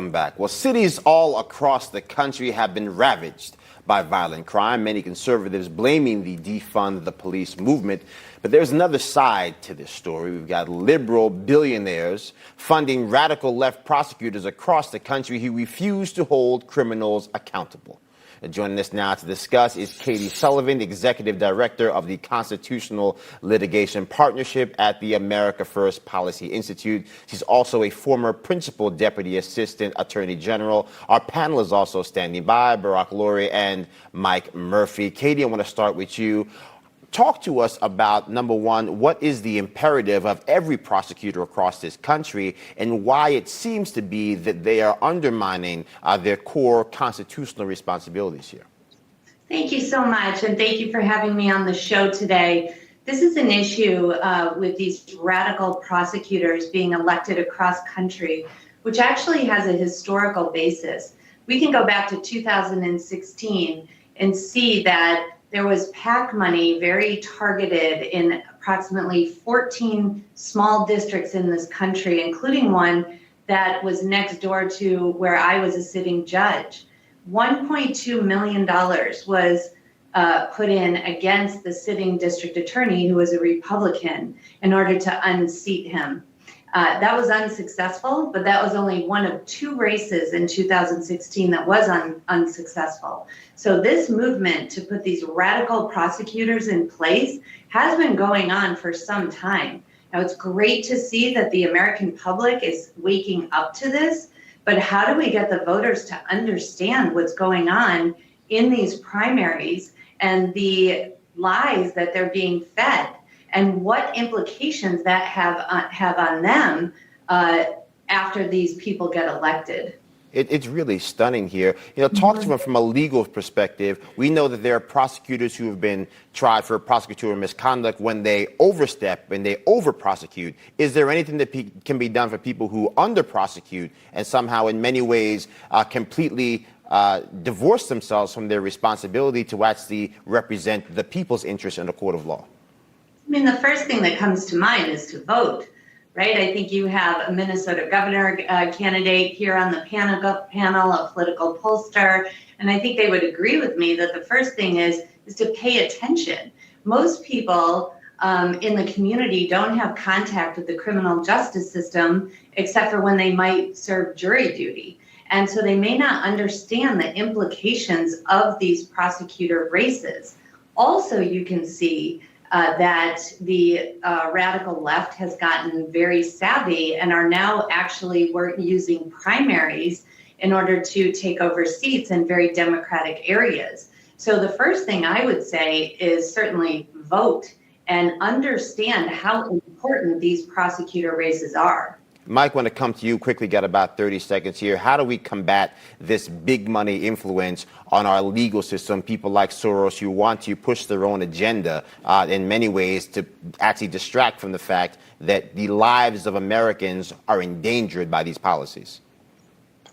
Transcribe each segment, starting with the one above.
Welcome back. Well, cities all across the country have been ravaged by violent crime, many conservatives blaming the defund the police movement. But there's another side to this story. We've got liberal billionaires funding radical left prosecutors across the country who refuse to hold criminals accountable. Joining us now to discuss is Katie Sullivan, Executive Director of the Constitutional Litigation Partnership at the America First Policy Institute. She's also a former Principal Deputy Assistant Attorney General. Our panel is also standing by, Barack Lurie and Mike Murphy. Katie, I want to start with you. Talk to us about, number one, what is the imperative of every prosecutor across this country and why it seems to be that they are undermining their core constitutional responsibilities here? Thank you so much, and thank you for having me on the show today. This is an issue with these radical prosecutors being elected across country, which actually has a historical basis. We can go back to 2016 and see that there was PAC money very targeted in approximately 14 small districts in this country, including one that was next door to where I was a sitting judge. $1.2 million was put in against the sitting district attorney, who was a Republican, in order to unseat him. That was unsuccessful, but that was only one of two races in 2016 that was unsuccessful. So this movement to put these radical prosecutors in place has been going on for some time. Now, it's great to see that the American public is waking up to this, but how do we get the voters to understand what's going on in these primaries and the lies that they're being fed? And what implications that have on them after these people get elected. It's really stunning here. Talk to them from a legal perspective. We know that there are prosecutors who have been tried for prosecutorial misconduct when they overstep and they over-prosecute. Is there anything that can be done for people who under-prosecute and somehow in many ways completely divorce themselves from their responsibility to actually represent the people's interest in a court of law? I mean, the first thing that comes to mind is to vote, right? I think you have a Minnesota governor candidate here on the panel, a political pollster, and I think they would agree with me that the first thing is to pay attention. Most people in the community don't have contact with the criminal justice system except for when they might serve jury duty. And so they may not understand the implications of these prosecutor races. Also, you can see that the radical left has gotten very savvy and are now actually using primaries in order to take over seats in very democratic areas. So the first thing I would say is certainly vote and understand how important these prosecutor races are. Mike, I want to come to you quickly, got about 30 seconds here. How do we combat this big money influence on our legal system, people like Soros who want to push their own agenda in many ways to actually distract from the fact that the lives of Americans are endangered by these policies?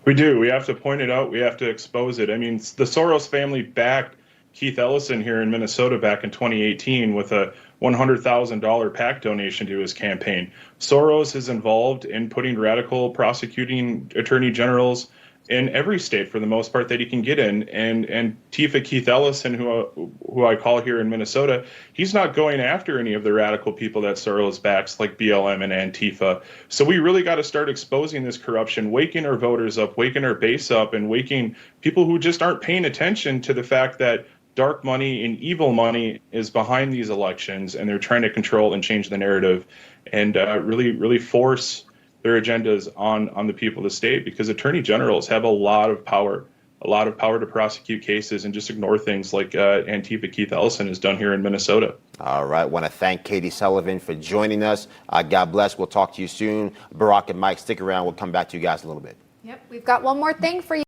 We do. We have to point it out. We have to expose it. I mean, the Soros family backed Keith Ellison here in Minnesota back in 2018 with a $100,000 PAC donation to his campaign. Soros is involved in putting radical prosecuting attorney generals in every state for the most part that he can get in. And Tifa Keith Ellison, who I call here in Minnesota, he's not going after any of the radical people that Soros backs like BLM and Antifa. So we really got to start exposing this corruption, waking our voters up, waking our base up, and waking people who just aren't paying attention to the fact that dark money and evil money is behind these elections, and they're trying to control and change the narrative and really force their agendas on the people of the state, because attorney generals have a lot of power to prosecute cases and just ignore things like Antifa Keith Ellison has done here in Minnesota. All right. I want to thank Katie Sullivan for joining us. God bless. We'll talk to you soon. Barack and Mike, stick around. We'll come back to you guys in a little bit. Yep. We've got one more thing for you.